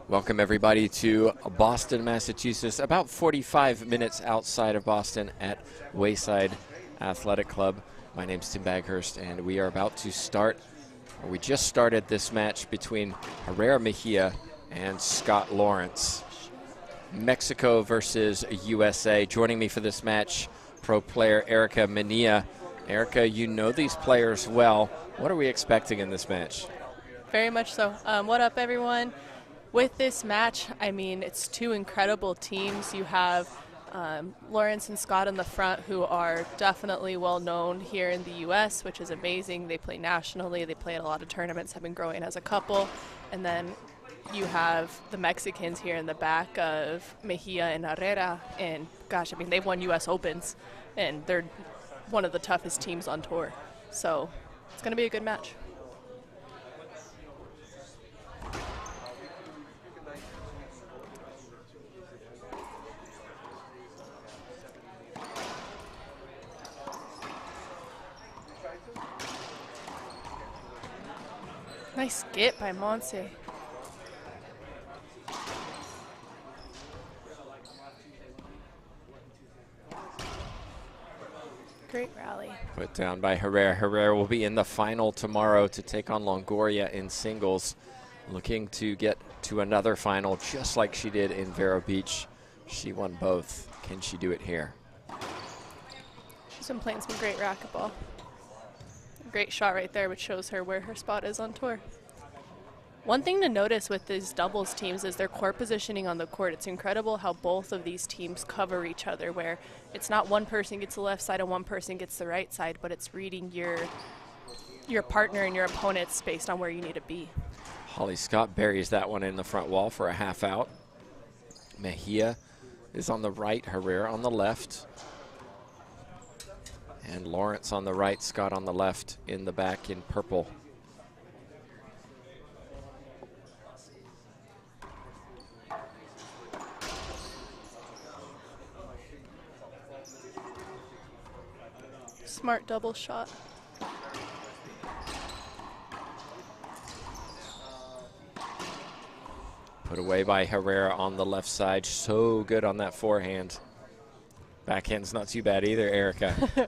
Welcome everybody to Boston, Massachusetts, about 45 minutes outside of Boston at Wayside Athletic Club. My name's Tim Baghurst, and we are about to start, or we just started this match between Herrera Mejia and Scott Lawrence. Mexico versus USA. Joining me for this match, pro player Erica Mejia. Erica, you know these players well. What are we expecting in this match? Very much so. What up, everyone? With this match, I mean, it's two incredible teams. You have Lawrence and Scott in the front, who are definitely well known here in the U.S., which is amazing. They play nationally. They play at a lot of tournaments, have been growing as a couple. And then you have the Mexicans here in the back of Mejia and Herrera. And gosh, I mean, they've won U.S. Opens, and they're one of the toughest teams on tour. So it's going to be a good match. Nice skip by Monse. Great rally. Put down by Herrera. Herrera will be in the final tomorrow to take on Longoria in singles. Looking to get to another final just like she did in Vero Beach. She won both. Can she do it here? She's been playing some great racquetball. Great shot right there, which shows her where her spot is on tour. One thing to notice with these doubles teams is their court positioning on the court. It's incredible how both of these teams cover each other, where it's not one person gets the left side and one person gets the right side, but it's reading your partner and your opponents based on where you need to be. Holly Scott buries that one in the front wall for a half out. Mejia is on the right, Herrera on the left. And Lawrence on the right, Scott on the left, in the back in purple. Smart double shot. Put away by Herrera on the left side. So good on that forehand. Backhand's not too bad either, Erica.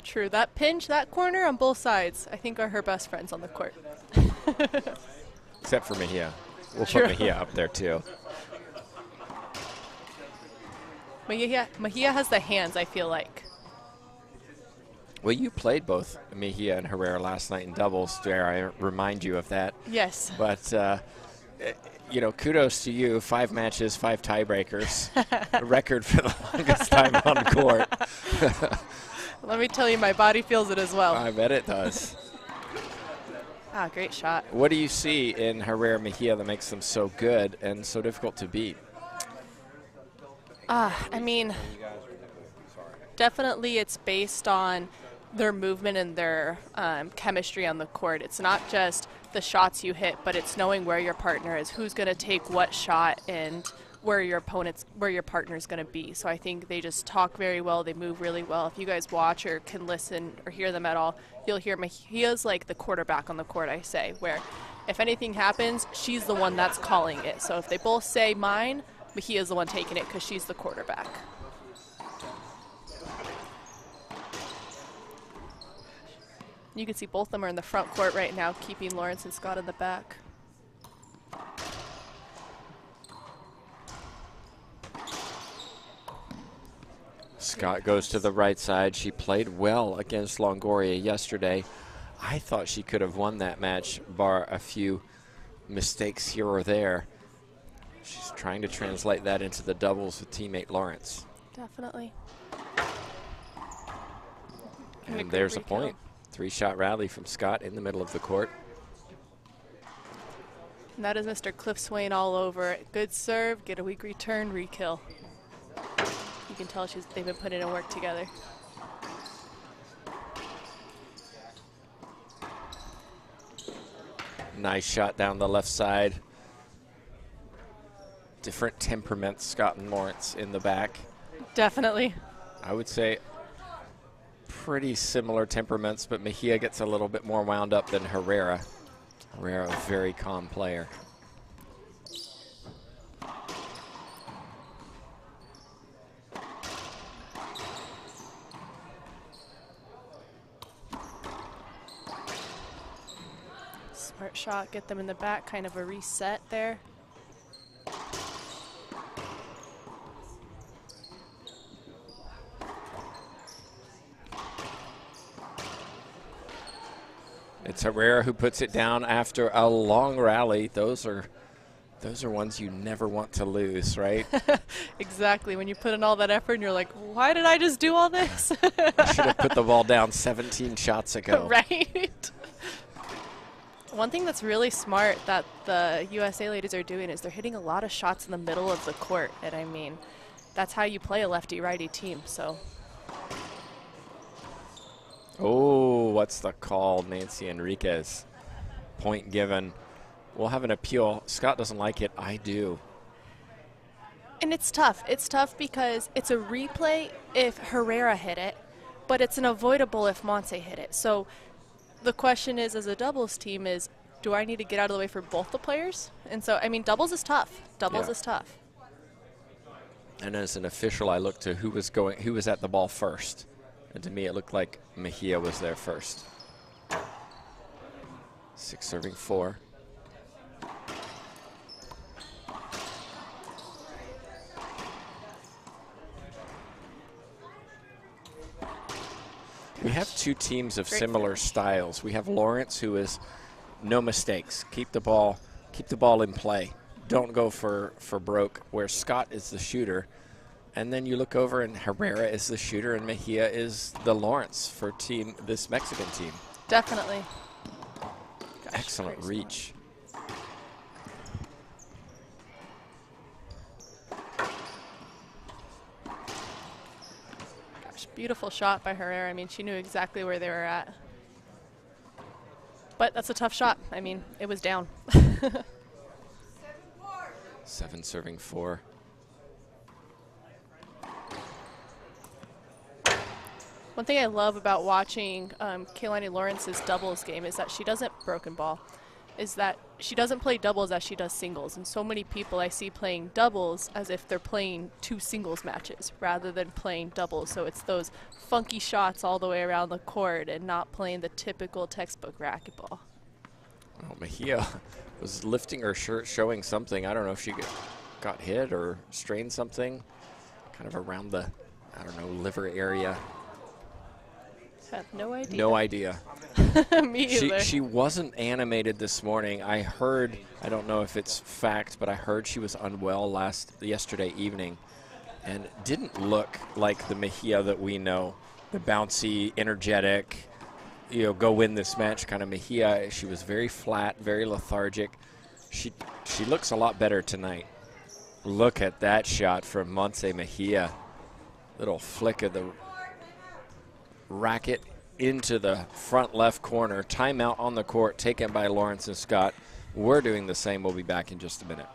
True. That pinch, that corner on both sides, I think are her best friends on the court. Except for Mejia. We'll True. put Mejia up there too. Mejia has the hands, I feel like. Well, you played both Mejia and Herrera last night in doubles. Dare I remind you of that? Yes. But, you know, kudos to you. 5 matches, 5 tiebreakers. A record for the longest time on court. Let me tell you, my body feels it as well. I bet it does. Ah, great shot. What do you see in Herrera Mejia that makes them so good and so difficult to beat? I mean, definitely it's based on their movement and their chemistry on the court. It's not just the shots you hit, but it's knowing where your partner is, who's going to take what shot, and where your partner is going to be. So I think they just talk very well. They move really well. If you guys watch or can listen or hear them at all, you'll hear Mejia's like the quarterback on the court, I say, where if anything happens, she's the one that's calling it. So if they both say mine, Mejia's the one taking it because she's the quarterback. You can see both of them are in the front court right now, keeping Lawrence and Scott in the back. Scott goes to the right side. She played well against Longoria yesterday. I thought she could have won that match, bar a few mistakes here or there. She's trying to translate that into the doubles with teammate Lawrence. Definitely. And there's a point. 3-shot rally from Scott in the middle of the court. And that is Mr. Cliff Swain all over it. Good serve, get a weak return, re-kill. You can tell they've been putting in work together. Nice shot down the left side. Different temperaments, Scott and Lawrence in the back. Definitely. I would say pretty similar temperaments, but Mejia gets a little bit more wound up than Herrera. Herrera, a very calm player. Smart shot, get them in the back, kind of a reset there. It's Herrera who puts it down after a long rally. Those are ones you never want to lose, right? Exactly. When you put in all that effort and you're like, why did I just do all this? I should have put the ball down 17 shots ago. Right. One thing that's really smart that the USA ladies are doing is they're hitting a lot of shots in the middle of the court. And I mean, that's how you play a lefty-righty team, so. Oh, what's the call, Nancy Enriquez? Point given. We'll have an appeal. Scott doesn't like it. I do. And it's tough. It's tough because it's a replay if Herrera hit it, but it's an avoidable if Monse hit it. So the question is, as a doubles team, is do I need to get out of the way for both the players? And so, I mean, doubles is tough. Doubles is tough. And as an official, I looked to who was at the ball first. And to me, it looked like Mejia was there first. 6 serving 4. We have two teams of similar styles. We have Lawrence, who is no mistakes. Keep the ball in play. Don't go for broke, where Scott is the shooter. And then you look over and Herrera is the shooter and Mejia is the Lawrence for this Mexican team. Definitely. Gosh, excellent reach. Gosh, beautiful shot by Herrera. I mean, she knew exactly where they were at. But that's a tough shot. I mean, it was down. 7 serving 4. One thing I love about watching Keilani Lawrence's doubles game is that she doesn't broken ball, is that she doesn't play doubles as she does singles. And so many people I see playing doubles as if they're playing 2 singles matches rather than playing doubles. So it's those funky shots all the way around the court and not playing the typical textbook racquetball. Well, Mejia was lifting her shirt, showing something. I don't know if she got hit or strained something, kind of around the, I don't know, liver area. Have no idea. No idea. Me either. She wasn't animated this morning. I heard, I don't know if it's fact, but I heard she was unwell yesterday evening and didn't look like the Mejia that we know, the bouncy, energetic, go win this match kind of Mejia. She was very flat, very lethargic. She looks a lot better tonight. Look at that shot from Monse Mejia. Little flick of the racket into the front left corner. Timeout on the court taken by Lawrence and Scott. We're doing the same. We'll be back in just a minute.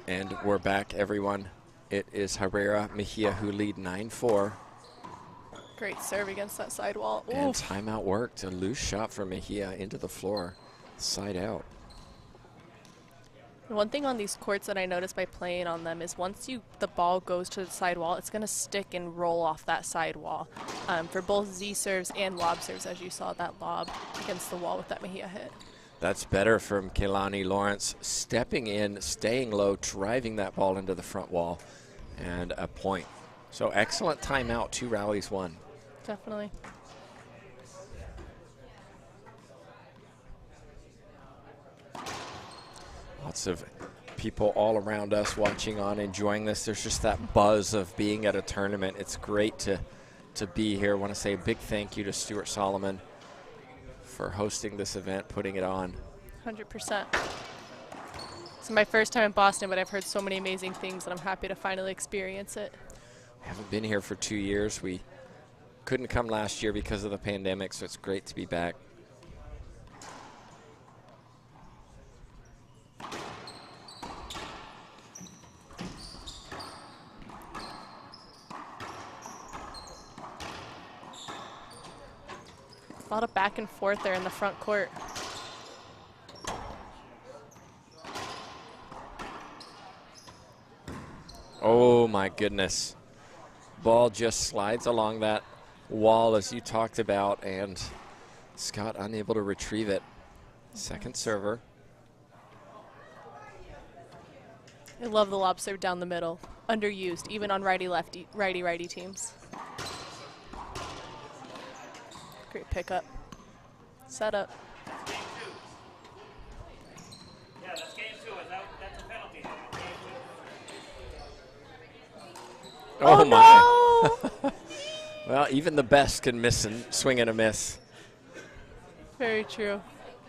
And we're back, everyone. It is Herrera, Mejia who lead 9-4. Great serve against that sidewall. And timeout worked. A loose shot for Mejia into the floor, side out. One thing on these courts that I noticed by playing on them is once the ball goes to the sidewall, it's going to stick and roll off that sidewall for both Z serves and lob serves, as you saw that lob against the wall with that Mejia hit. That's better from Keilani Lawrence, stepping in, staying low, driving that ball into the front wall, and a point. So excellent timeout, 2 rallies won. Definitely. Lots of people all around us watching on, enjoying this. There's just that buzz of being at a tournament. It's great to be here. I want to say a big thank you to Stuart Solomon for hosting this event, putting it on. 100%. It's my first time in Boston, but I've heard so many amazing things, and I'm happy to finally experience it. We haven't been here for 2 years. We couldn't come last year because of the pandemic, so it's great to be back. A lot of back and forth there in the front court. Oh my goodness. Ball just slides along that wall as you talked about, and Scott unable to retrieve it. Second server. I love the lob serve down the middle. Underused, even on righty-lefty, righty-righty teams. Great pickup. Setup. Yeah, that's game 2. That's a penalty. Oh my. No! Well, even the best can miss and swing and a miss. Very true.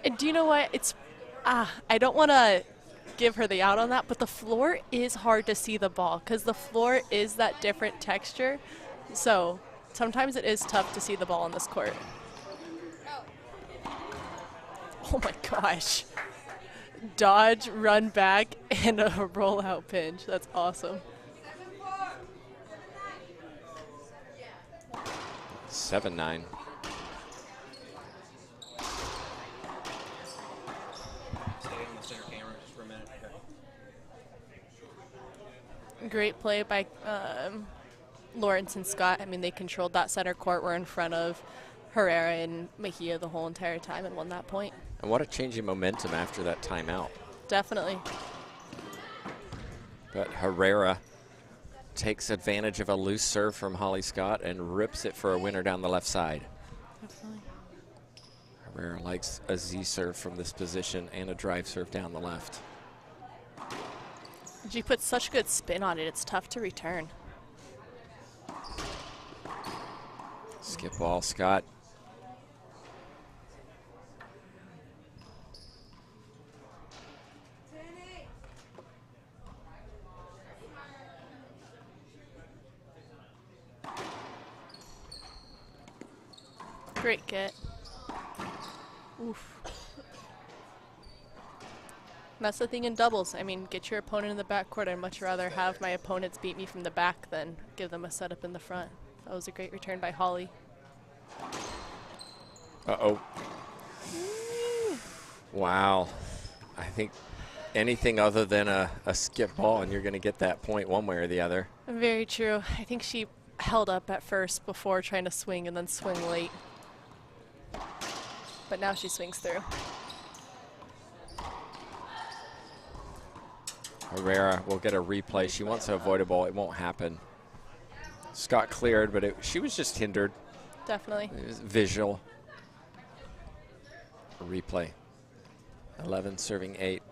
And do you know what? It's, I don't want to give her the out on that, but the floor is hard to see the ball because the floor is that different texture. So sometimes it is tough to see the ball on this court. Oh my gosh. Dodge, run back, and a rollout pinch. That's awesome. 7-9. Great play by Lawrence and Scott. I mean, they controlled that center court. We're in front of Herrera and Mejia the whole entire time and won that point. And what a change in momentum after that timeout. Definitely. But Herrera takes advantage of a loose serve from Holly Scott and rips it for a winner down the left side. Definitely. Herrera likes a Z serve from this position and a drive serve down the left. She puts such good spin on it, it's tough to return. Skip ball, Scott. Great get. Oof. And that's the thing in doubles. I mean, get your opponent in the backcourt. I'd much rather have my opponents beat me from the back than give them a setup in the front. That was a great return by Holly. Uh-oh. Wow. I think anything other than a skip ball and you're going to get that point one way or the other. Very true. I think she held up at first before trying to swing and then swing late. But now she swings through. Herrera will get a replay. She wants to avoid a ball. It won't happen. Scott cleared, but she was just hindered. Definitely. It was visual. A replay. 11 serving 8.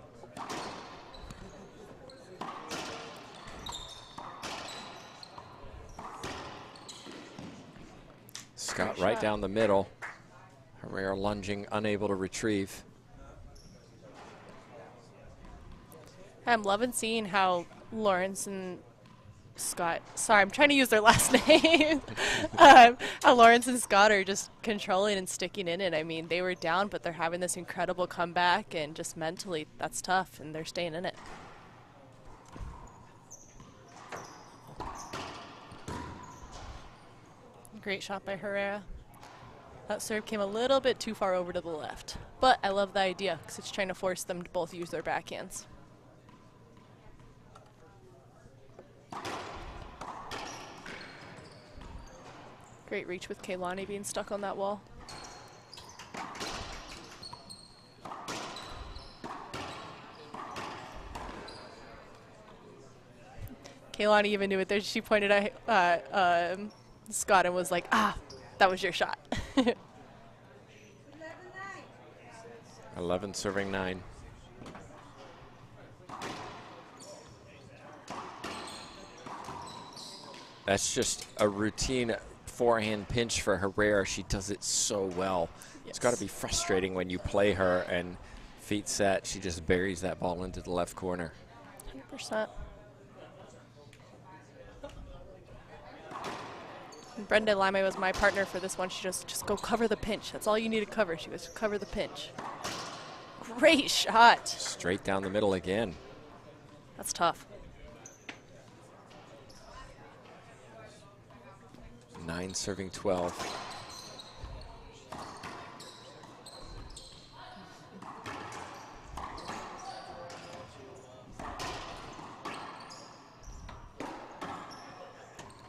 Scott right down the middle. Herrera lunging, unable to retrieve. I'm loving seeing how Lawrence and Scott, sorry, I'm trying to use their last name. How Lawrence and Scott are just controlling and sticking in it. I mean, they were down, but they're having this incredible comeback, and just mentally, that's tough, and they're staying in it. Great shot by Herrera. That serve came a little bit too far over to the left, but I love the idea because it's trying to force them to both use their backhands. Great reach with Kaylani being stuck on that wall. Kaylani even knew it there. She pointed at Scott and was like, that was your shot. 11 serving 9. That's just a routine forehand pinch for Herrera. She does it so well. Yes. It's got to be frustrating when you play her and feet set. She just buries that ball into the left corner. 100%. Brenda Lime was my partner for this one. She just go cover the pinch. That's all you need to cover. She goes, cover the pinch. Great shot. Straight down the middle again. That's tough. 9 serving 12.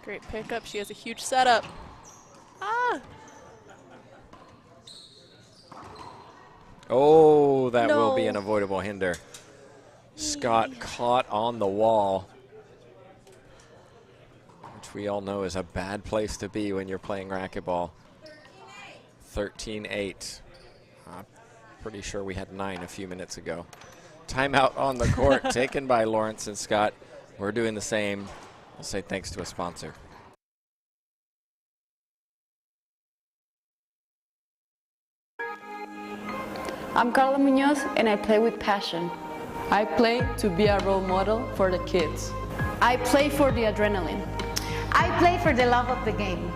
Great pickup. She has a huge setup. Ah! Oh, that No. will be an avoidable hinder. Scott caught on the wall, which we all know is a bad place to be when you're playing racquetball. 13-8. Pretty sure we had 9 a few minutes ago. Timeout on the court taken by Lawrence and Scott. We're doing the same. I'll say thanks to a sponsor. I'm Carla Munoz and I play with passion. I play to be a role model for the kids. I play for the adrenaline. I play for the love of the game.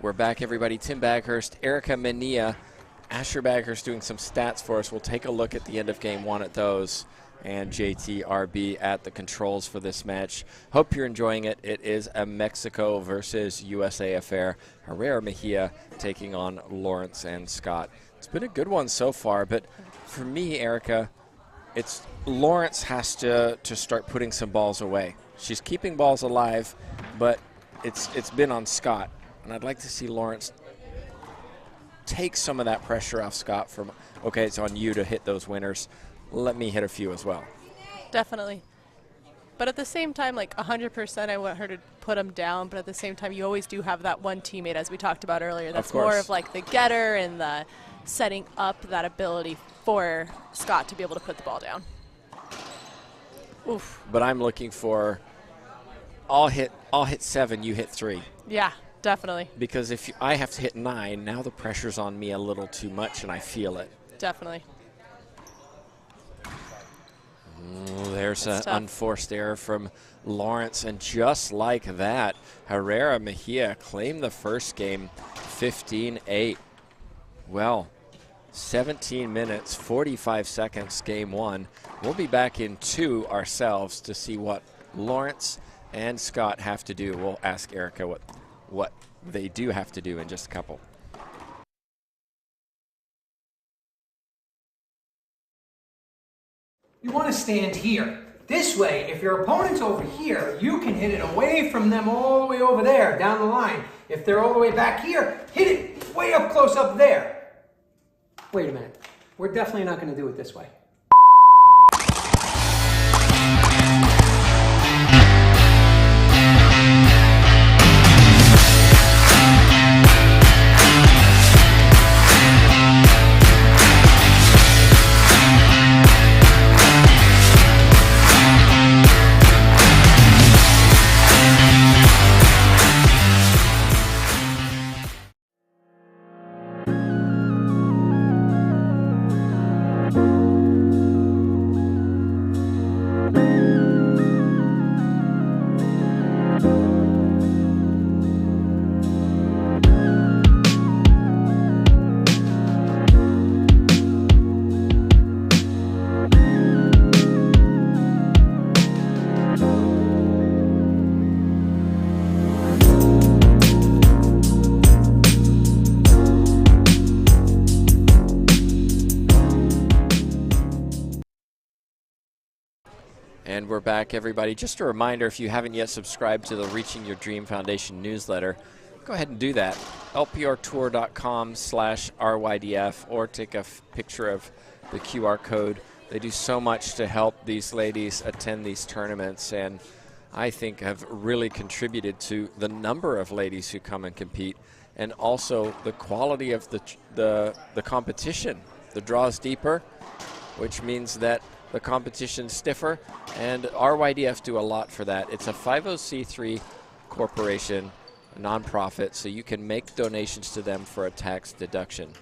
We're back, everybody. Tim Baghurst, Erica Mejia, Asher Baghurst doing some stats for us. We'll take a look at the end of game 1 at those, and JTRB at the controls for this match. Hope you're enjoying it. It is a Mexico versus USA affair. Herrera Mejia taking on Lawrence and Scott. It's been a good one so far, but for me, Erica, it's Lawrence has to start putting some balls away. She's keeping balls alive, but it's been on Scott. And I'd like to see Lawrence take some of that pressure off Scott from, okay, it's on you to hit those winners. Let me hit a few as well. Definitely. But at the same time, like 100%, I want her to put them down. But at the same time, you always do have that one teammate, as we talked about earlier, that's more of like the getter and the setting up that ability for Scott to be able to put the ball down. Oof. But I'm looking for, I'll hit 7, you hit 3. Yeah. Definitely. Because if I have to hit 9, now the pressure's on me a little too much, and I feel it. Definitely. There's an unforced error from Lawrence, and just like that, Herrera Mejia claimed the first game 15-8. Well, 17 minutes, 45 seconds, game 1. We'll be back in 2 ourselves to see what Lawrence and Scott have to do. We'll ask Erica what they do have to do in just a couple. You want to stand here. This way, if your opponent's over here, you can hit it away from them all the way over there, down the line. If they're all the way back here, hit it way up close up there. Wait a minute. We're definitely not going to do it this way. And we're back, everybody. Just a reminder, if you haven't yet subscribed to the Reaching Your Dream Foundation newsletter, go ahead and do that. lprtour.com/RYDF, or take a picture of the QR code. They do so much to help these ladies attend these tournaments, and I think have really contributed to the number of ladies who come and compete, and also the quality of the competition. The draw is deeper, which means that the competition's stiffer, and RYDF do a lot for that. It's a 50c3 corporation, a nonprofit, so you can make donations to them for a tax deduction.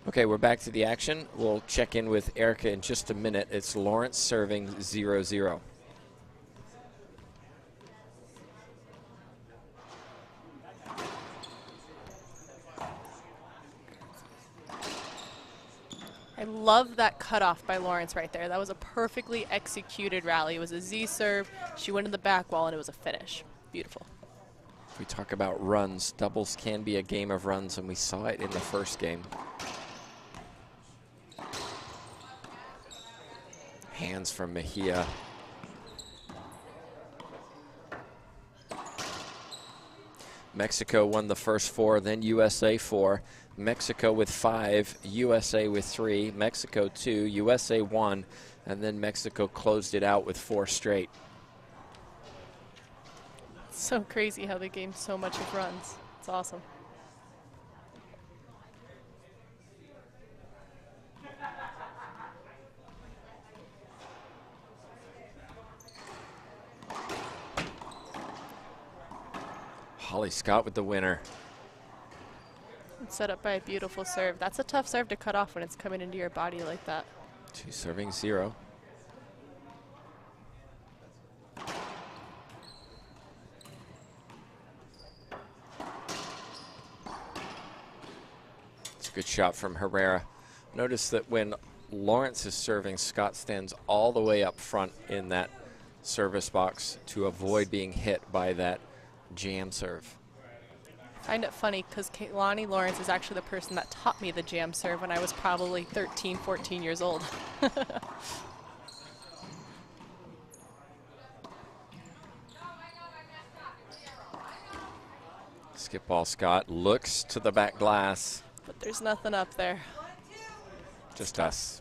Okay, we're back to the action. We'll check in with Erica in just a minute. It's Lawrence serving 0-0. I love that cutoff by Lawrence right there. That was a perfectly executed rally. It was a Z serve. She went in the back wall, and it was a finish. Beautiful. If we talk about runs, doubles can be a game of runs, and we saw it in the first game. Hands from Mejia. Mexico won the first 4, then USA 4. Mexico with 5, USA with 3, Mexico 2, USA 1, and then Mexico closed it out with 4 straight. It's so crazy how they game so much of runs. It's awesome. Holly Scott with the winner. It's set up by a beautiful serve. That's a tough serve to cut off when it's coming into your body like that. 2 serving 0. It's a good shot from Herrera. Notice that when Lawrence is serving, Scott stands all the way up front in that service box to avoid being hit by that jam serve. I find it funny because Kailani Lawrence is actually the person that taught me the jam serve when I was probably 13, 14 years old. Skip ball Scott looks to the back glass. But there's nothing up there. Just us.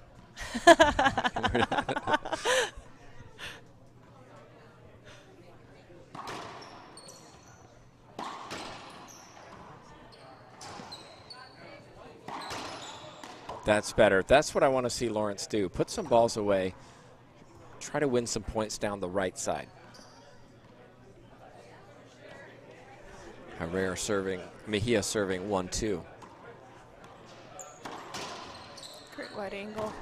That's better. That's what I want to see Lawrence do. Put some balls away. Try to win some points down the right side. Herrera serving, Mejia serving 1-2. Great wide angle.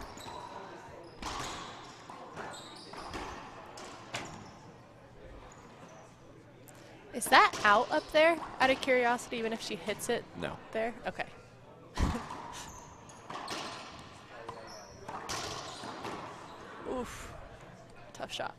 Is that out up there, out of curiosity, even if she hits it? No. There? Okay. Oof. Tough shot.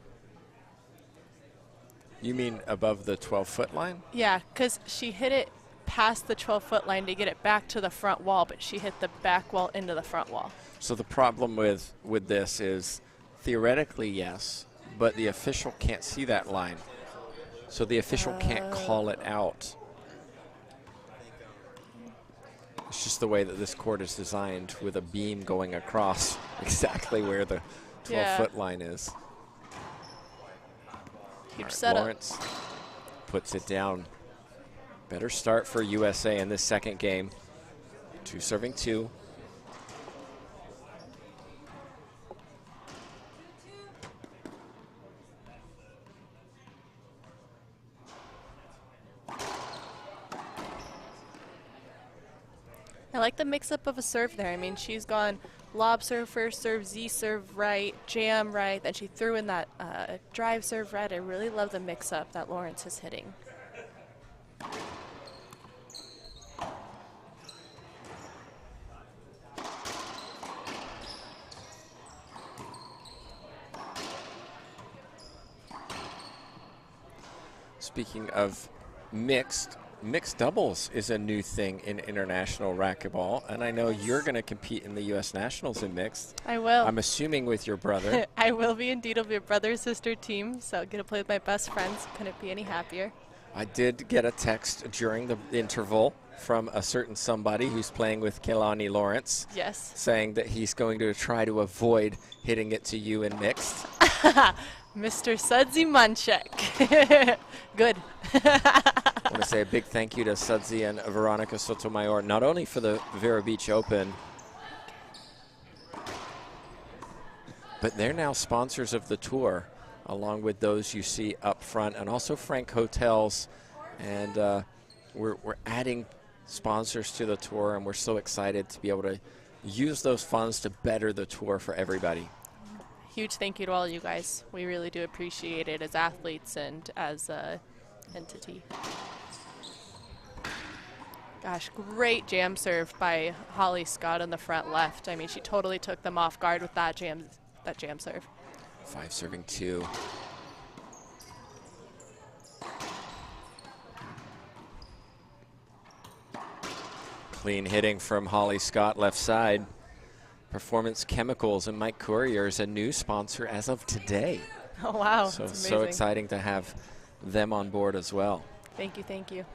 You mean above the 12-foot line? Yeah, because she hit it past the 12-foot line to get it back to the front wall, but she hit the back wall into the front wall. So the problem with this is theoretically yes, but the official can't see that line. So the official can't call it out. It's just the way that this court is designed, with a beam going across exactly where the 12-foot line is. Huge Right, setup. Lawrence puts it down. Better start for USA in this second game. 2 serving 2. I like the mix-up of a serve there. I mean, she's gone lob serve first, serve Z serve right, jam right, then she threw in that drive serve right. I really love the mix-up that Lawrence is hitting. Speaking of mixed doubles is a new thing in international racquetball, and I know you're going to compete in the U.S. Nationals in mixed. I will. I'm assuming with your brother. I will be indeed. It'll be a brother-sister team, so I get to play with my best friends. Couldn't be any happier. I did get a text during the interval from a certain somebody who's playing with Kehlani Lawrence. Yes. Saying that he's going to try to avoid hitting it to you in mixed. Mr. Sudsy Munchak. Good. I want to say a big thank you to Sudsy and Veronica Sotomayor, not only for the Vero Beach Open, but they're now sponsors of the tour, along with those you see up front, and also Frank Hotels. And we're adding sponsors to the tour, and we're so excited to be able to use those funds to better the tour for everybody. Huge thank you to all you guys. We really do appreciate it as athletes and as a entity. Gosh, great jam serve by Holly Scott on the front left. I mean, she totally took them off guard with that jam serve. 5 serving 2. Clean hitting from Holly Scott left side. Performance Chemicals and Mike Courier is a new sponsor as of today. Oh, wow. So exciting to have them on board as well. Thank you, thank you.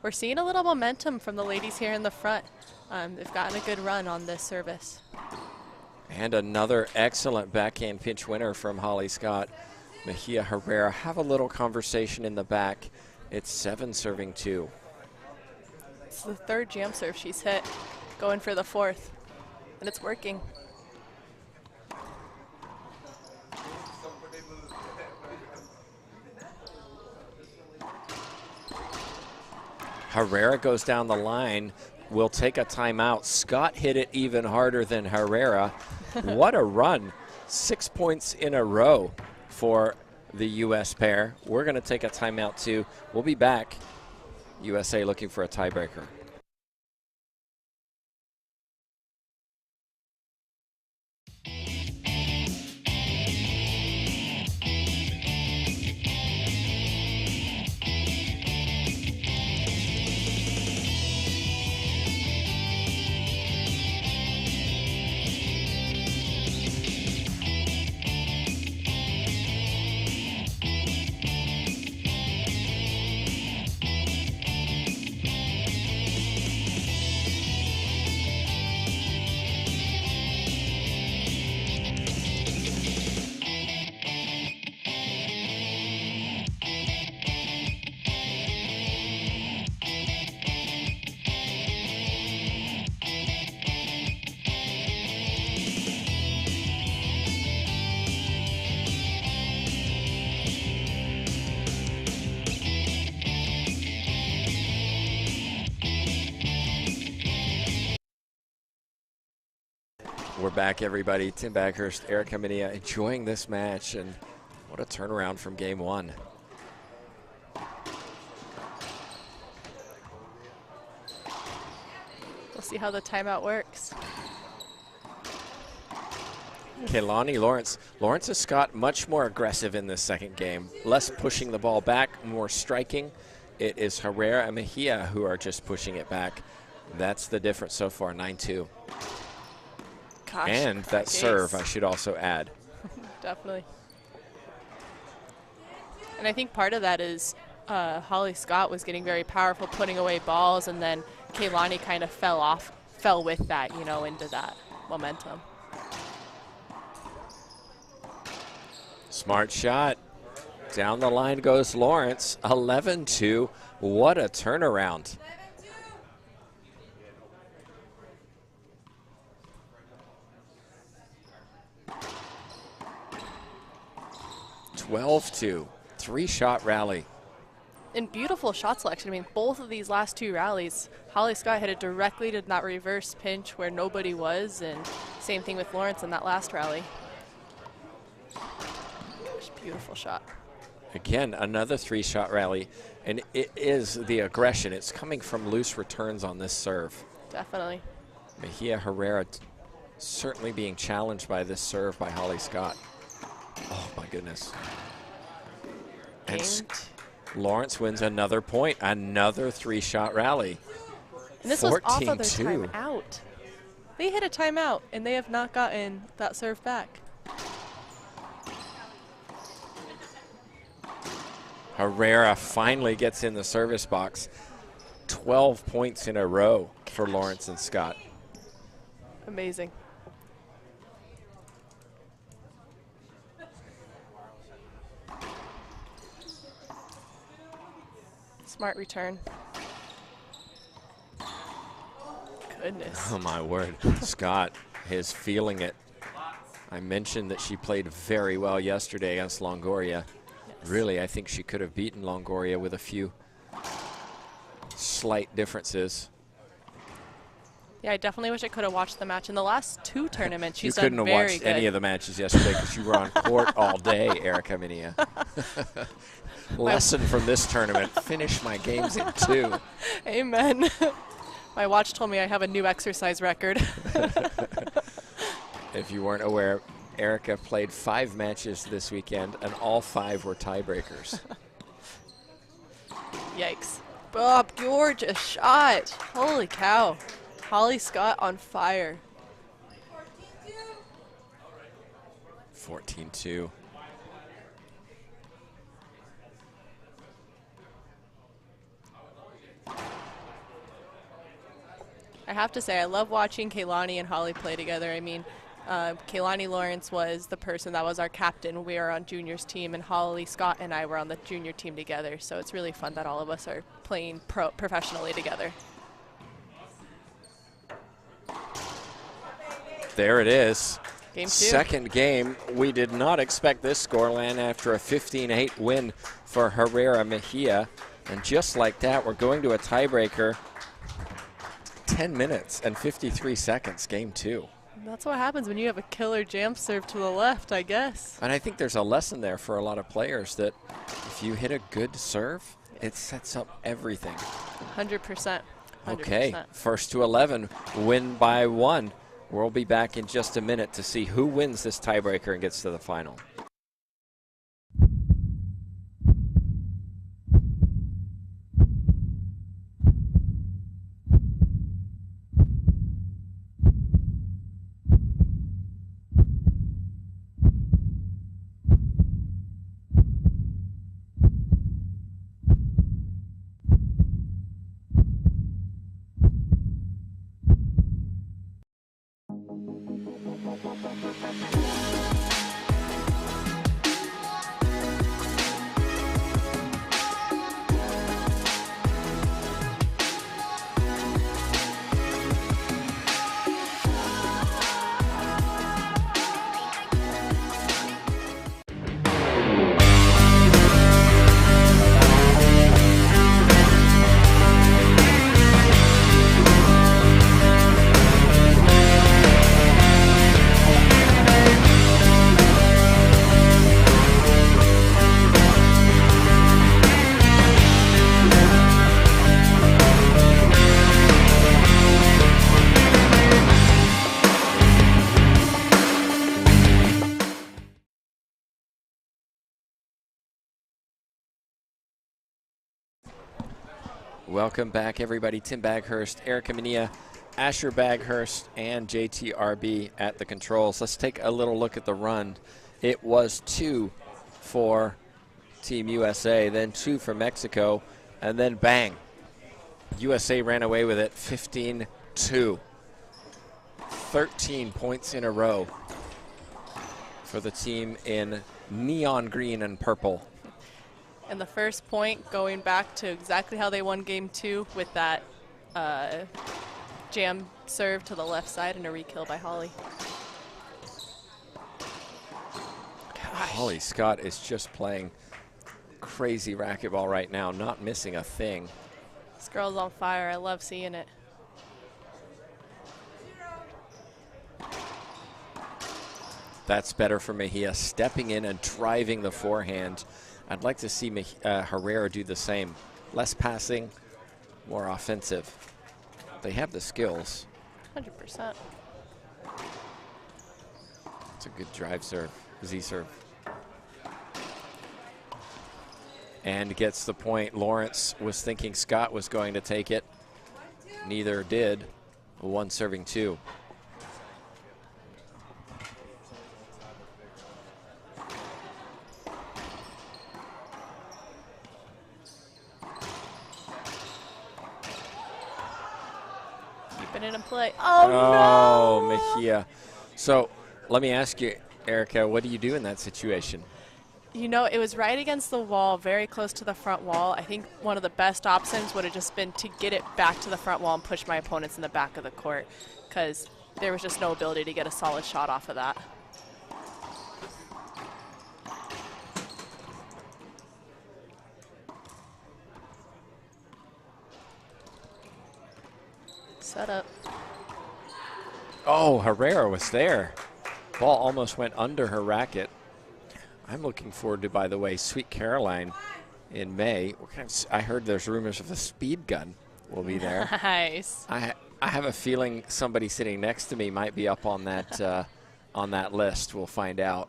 We're seeing a little momentum from the ladies here in the front. They've gotten a good run on this service. And another excellent backhand pinch winner from Holly Scott. Mejia Herrera have a little conversation in the back. It's 7 serving 2. It's the 3rd jam serve she's hit, going for the 4th. And it's working. Herrera goes down the line, will take a timeout. Scott hit it even harder than Herrera. What a run. 6 points in a row for the U.S. pair. We're going to take a timeout too. We'll be back. USA looking for a tiebreaker. We're back, everybody. Tim Baghurst, Erica Mejia enjoying this match, and what a turnaround from game 1. We'll see how the timeout works. Kehlani Lawrence. Lawrence has got much more aggressive in this second game. Less pushing the ball back, more striking. It is Herrera and Mejia who are just pushing it back. That's the difference so far, 9-2. Gosh, and that serve, I should also add. Definitely. And I think part of that is Holly Scott was getting very powerful, putting away balls, and then Kehlani kind of fell with that, you know, into that momentum. Smart shot. Down the line goes Lawrence, 11-2. What a turnaround. (12-2), 3-shot rally. And beautiful shot selection. I mean, both of these last 2 rallies, Holly Scott hit it directly to that reverse pinch where nobody was, and same thing with Lawrence in that last rally. Gosh, beautiful shot. Again, another 3-shot rally, and it is the aggression. It's coming from loose returns on this serve. Definitely. Mejia Herrera certainly being challenged by this serve by Holly Scott. Oh, my goodness. And Lawrence wins another point, another 3-shot rally. And this was off of their timeout. They hit a timeout, and they have not gotten that serve back. Herrera finally gets in the service box. 12 points in a row for Lawrence and Scott. Amazing. Smart return. Goodness. Oh my word. Scott is feeling it. I mentioned that she played very well yesterday against Longoria. Yes. Really, I think she could have beaten Longoria with a few slight differences. Yeah, I definitely wish I could have watched the match. In the last 2 tournaments, she's You couldn't done have very watched good. any of the matches yesterday because you were on court all day, Erica Mejia. Lesson from this tournament, finish my games in 2. Amen. My watch told me I have a new exercise record. If you weren't aware, Erica played 5 matches this weekend, and all 5 were tiebreakers. Yikes. Bob, gorgeous shot. Holy cow. Holly Scott on fire. 14-2. I have to say, I love watching Kaylani and Holly play together. I mean, Kaylani Lawrence was the person that was our captain. We are on juniors team, and Holly Scott and I were on the junior team together. So it's really fun that all of us are playing professionally together. There it is. Game 2. Second game. We did not expect this scoreline after a 15-8 win for Herrera Mejia. And just like that, we're going to a tiebreaker. 10 minutes and 53 seconds, game 2. That's what happens when you have a killer jump serve to the left, I guess. And I think there's a lesson there for a lot of players that if you hit a good serve, it sets up everything. 100%. Okay, first to 11, win by 1. We'll be back in just a minute to see who wins this tiebreaker and gets to the final. Welcome back, everybody. Tim Baghurst, Erica Mejia, Asher Baghurst, and JTRB at the controls. Let's take a little look at the run. It was 2 for Team USA, then 2 for Mexico, and then bang. USA ran away with it, 15-2. 13 points in a row for the team in neon green and purple. And the first point going back to exactly how they won game 2 with that jam serve to the left side and a re-kill by Holly. Gosh. Holly Scott is just playing crazy racquetball right now, not missing a thing. This girl's on fire. I love seeing it. That's better for Mejia, stepping in and driving the forehand. I'd like to see Herrera do the same. Less passing, more offensive. They have the skills. 100%. It's a good drive serve, Z serve. And gets the point. Lawrence was thinking Scott was going to take it. Neither did. 1 serving 2. Keeping it in play. Oh, no! Mejia. So let me ask you, Erica, what do you do in that situation? You know, it was right against the wall, very close to the front wall. I think one of the best options would have just been to get it back to the front wall and push my opponents in the back of the court, because there was just no ability to get a solid shot off of that. Set up. Oh, Herrera was there. Ball almost went under her racket. I'm looking forward to, by the way, Sweet Caroline in May. I heard there's rumors of a speed gun will be there. Nice. I have a feeling somebody sitting next to me might be up on that list. We'll find out.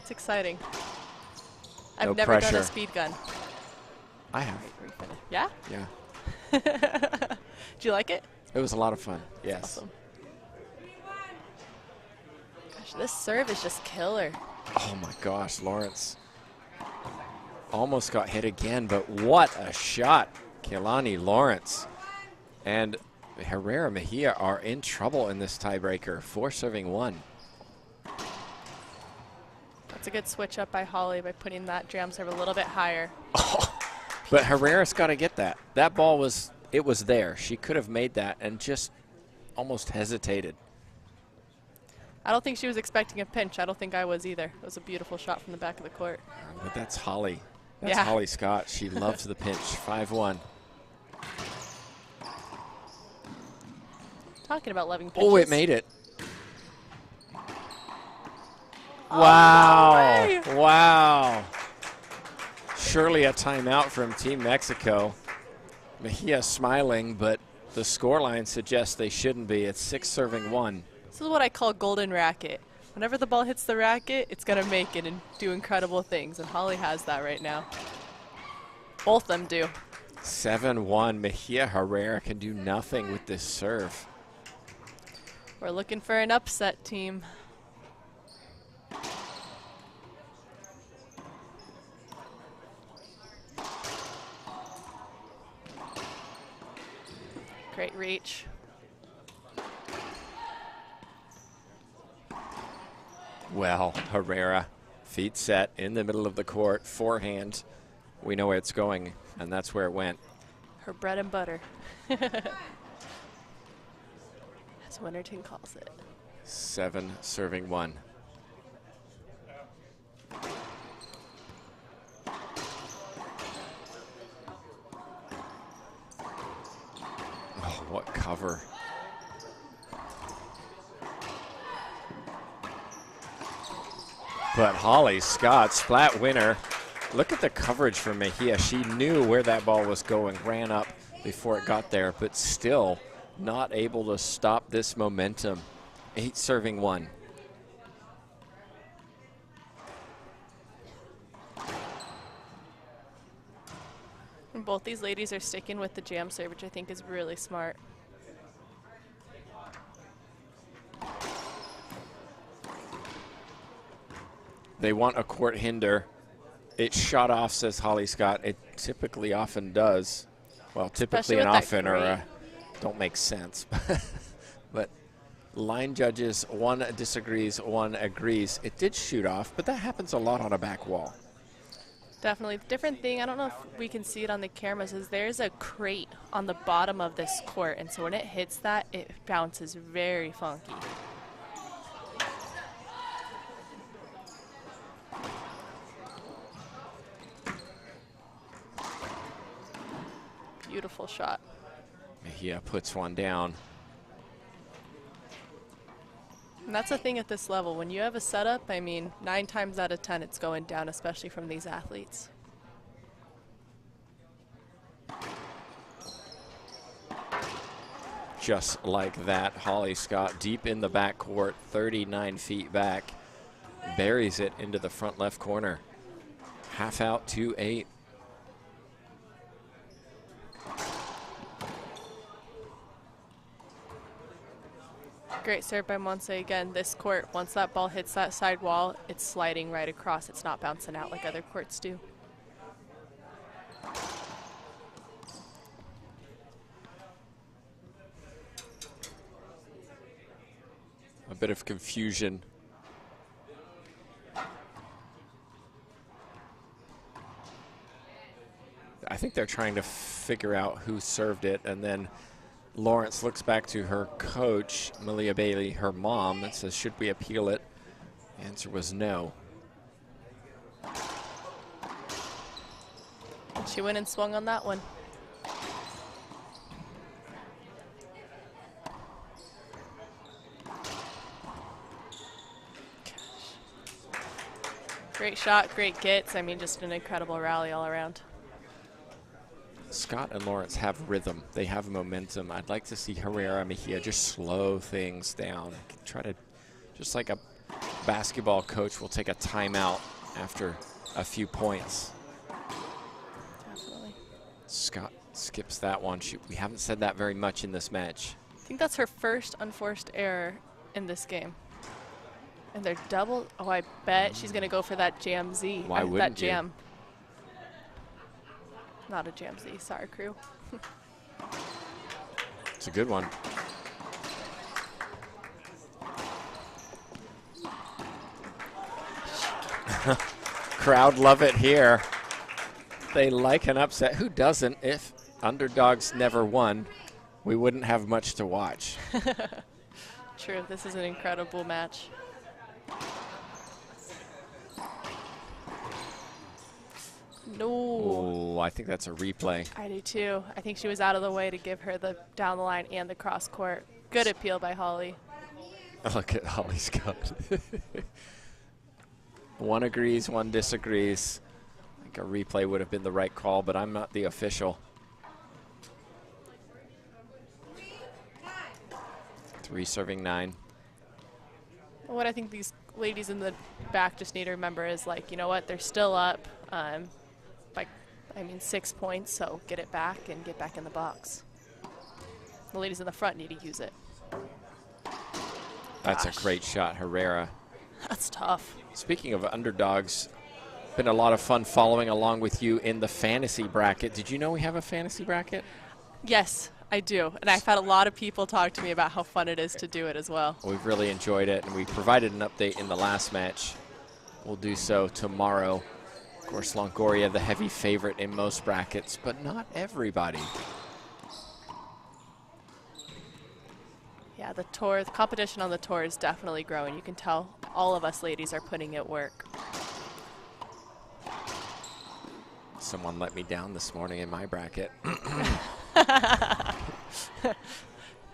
It's exciting. No I've never pressure. done a speed gun. I have. Yeah? Yeah. Do you like it? It was a lot of fun. Yes. Awesome. Gosh, this serve is just killer. Oh my gosh, Lawrence almost got hit again, but what a shot. Kehlani Lawrence and Herrera Mejia are in trouble in this tiebreaker. 4-1. That's a good switch up by Holly by putting that jam serve a little bit higher. Oh, but Herrera's got to get that. That ball was there. She could have made that and just almost hesitated. I don't think she was expecting a pinch. I don't think I was either. It was a beautiful shot from the back of the court. But that's Holly. That's Yeah. Holly Scott. She loves the pinch. 5-1. Talking about loving pinches. Oh, it made it. Wow. No way. Wow. Surely a timeout from Team Mexico. Mejia smiling, but the scoreline suggests they shouldn't be. It's 6-1. This is what I call golden racket. Whenever the ball hits the racket, it's going to make it and do incredible things, and Holly has that right now. Both of them do. 7-1. Mejia Herrera can do nothing with this serve. We're looking for an upset, team. Great reach. Well, Herrera, feet set in the middle of the court, forehand. We know where it's going, and that's where it went. Her bread and butter. As Winterton calls it. 7-1. Oh, what cover. But Holly Scott, splat winner. Look at the coverage from Mejia. She knew where that ball was going, ran up before it got there, but still not able to stop this momentum. 8-1. And both these ladies are sticking with the jam serve, which I think is really smart. They want a court hinder. It shot off, says Holly Scott. It typically often does. Well, typically and often don't make sense. But line judges, one disagrees, one agrees. It did shoot off, but that happens a lot on a back wall. Definitely. Different thing, I don't know if we can see it on the cameras, is there's a crate on the bottom of this court, and so when it hits that, it bounces very funky. Beautiful shot. Mejia puts one down. And that's the thing at this level. When you have a setup, I mean, 9 times out of 10 it's going down, especially from these athletes. Just like that, Holly Scott deep in the backcourt, 39 feet back, buries it into the front left corner. Half out, 2-8. Great serve by Monse again. This court, once that ball hits that side wall, it's sliding right across. It's not bouncing out like other courts do. bit of confusion. I think they're trying to figure out who served it, and then Lawrence looks back to her coach, Mejia Bailey, her mom, and says, should we appeal it? The answer was no. She went and swung on that one. Great shot, great gets. I mean, just an incredible rally all around. Scott and Lawrence have rhythm. They have momentum. I'd like to see Herrera Mejia just slow things down. Try to, just like a basketball coach will take a timeout after a few points. Definitely. Scott skips that one. We haven't said that very much in this match. I think that's her first unforced error in this game. And they're double. Oh, I bet she's going to go for that jam Z. Why wouldn't that jam. Not a jam Z. Sorry, crew. It's a good one. Crowd love it here. They like an upset. Who doesn't? If underdogs never won, we wouldn't have much to watch. True. This is an incredible match. No. Oh, I think that's a replay. I do too. I think she was out of the way to give her the down the line and the cross court. Good appeal by Holly. Look at Holly Scott. One agrees, one disagrees. I think a replay would have been the right call, but I'm not the official. 3 serving 9. What I think these ladies in the back just need to remember is, like, you know what, they're still up by, I mean, 6 points, so get it back and get back in the box. The ladies in the front need to use it. That's a great shot, Herrera. That's tough. Speaking of underdogs, been a lot of fun following along with you in the fantasy bracket. Did you know we have a fantasy bracket? Yes, I do. And I've had a lot of people talk to me about how fun it is to do it as well. We've really enjoyed it, and we provided an update in the last match. We'll do so tomorrow. Of course, Longoria, the heavy favorite in most brackets, but not everybody. Yeah, the tour, the competition on the tour is definitely growing. You can tell all of us ladies are putting it work. Someone let me down this morning in my bracket.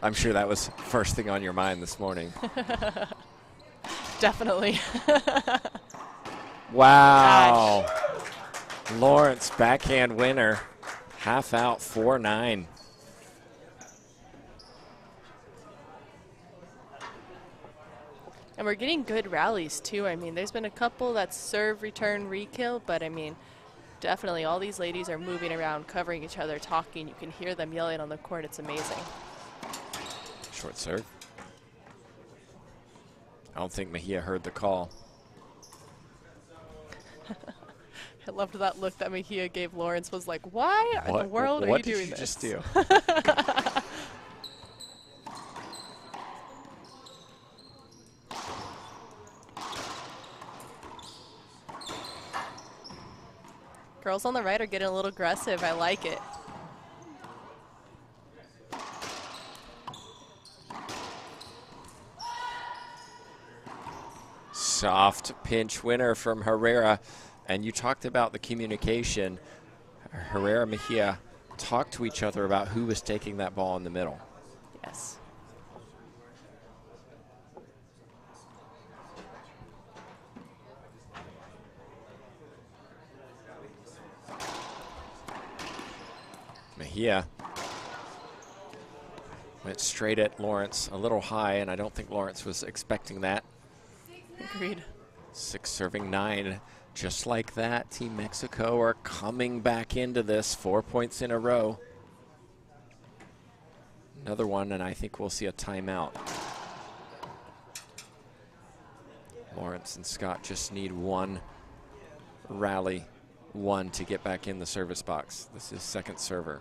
I'm sure that was first thing on your mind this morning. Definitely. Wow. Gosh. Lawrence, backhand winner. Half out, 4-9. And we're getting good rallies, too. I mean, there's been a couple that serve, return, re-kill, but, I mean, definitely all these ladies are moving around, covering each other, talking. You can hear them yelling on the court. It's amazing. Short serve. I don't think Mejia heard the call. I loved that look that Mejia gave Lawrence. Was like, why in the world are you doing this? What did you just do? Girls on the right are getting a little aggressive. I like it. Soft pinch winner from Herrera. And you talked about the communication. Herrera Mejia talked to each other about who was taking that ball in the middle. Yes. Mejia went straight at Lawrence, a little high, and I don't think Lawrence was expecting that. Agreed. 6 serving 9. Just like that, Team Mexico are coming back into this, 4 points in a row. Another one, and I think we'll see a timeout. Lawrence and Scott just need one rally, one to get back in the service box. This is second server.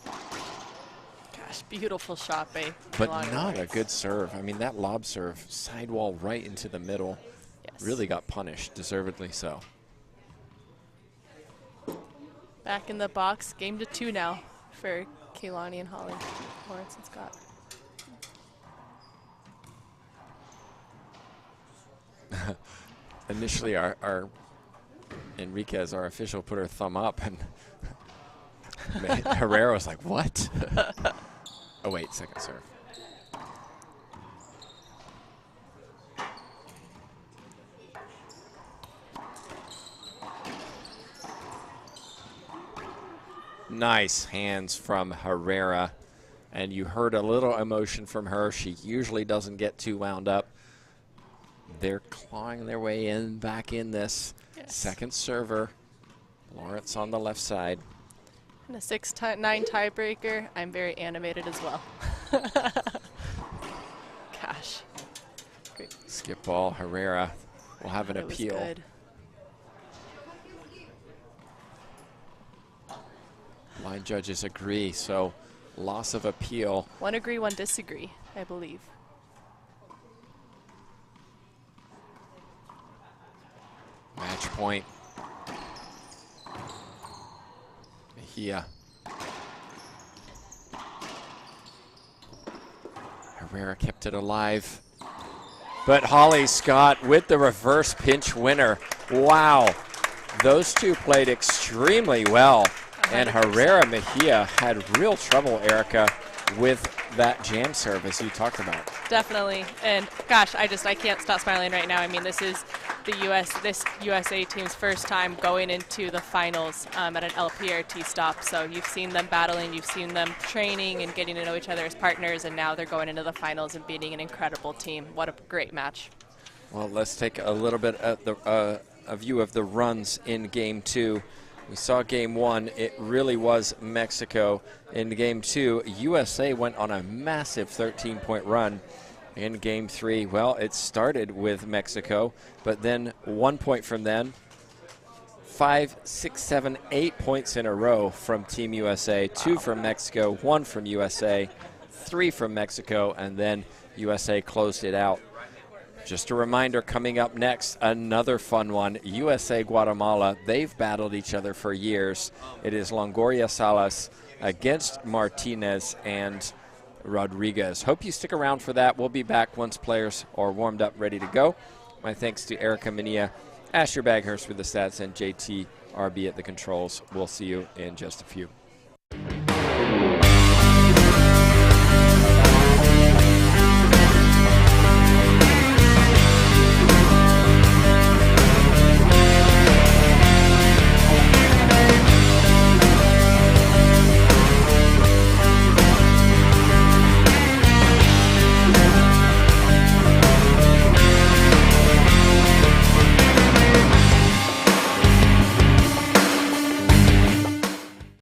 Gosh, Gosh, beautiful shot by But Kehlani not a Lawrence. good serve. I mean, that lob serve, sidewall right into the middle, Yes. really got punished, deservedly so. Back in the box, game to 2 now for Kehlani and Holly, Lawrence and Scott. Initially, our Enriquez, our official, put her thumb up, and Herrera was like, what? Oh, wait, second serve. Nice hands from Herrera. And you heard a little emotion from her. She usually doesn't get too wound up. They're clawing their way in, back in this. Yes. Second server. Lawrence on the left side. And a 6-9 tiebreaker. I'm very animated as well. Gosh. Great. Skip ball, Herrera will have an That was appeal. good. Line judges agree, so loss of appeal. One agree, one disagree, I believe. Match point. Mejia. Herrera kept it alive. But Holly Scott with the reverse pinch winner. Wow. Those two played extremely well. And 100%. Herrera Mejia had real trouble, Erica, with that jam service you talked about. Definitely. And gosh, I can't stop smiling right now. I mean, this is this USA team's first time going into the finals at an LPRT stop. So you've seen them battling, you've seen them training and getting to know each other as partners, and now they're going into the finals and beating an incredible team. What a great match. Well, let's take a little bit of a view of the runs in game 2. We saw game 1. It really was Mexico. In game 2, USA went on a massive 13-point run. In game 3, well, it started with Mexico, but then 1 point from them. 5, 6, 7, 8 points in a row from Team USA. 2 from Mexico, 1 from USA, 3 from Mexico, and then USA closed it out. Just a reminder, coming up next, another fun one, USA-Guatemala. They've battled each other for years. It is Longoria Salas against Martinez and Rodriguez. Hope you stick around for that. We'll be back once players are warmed up, ready to go. My thanks to Erica Mejia, Asher Baghurst with the stats, and JT RB at the controls. We'll see you in just a few.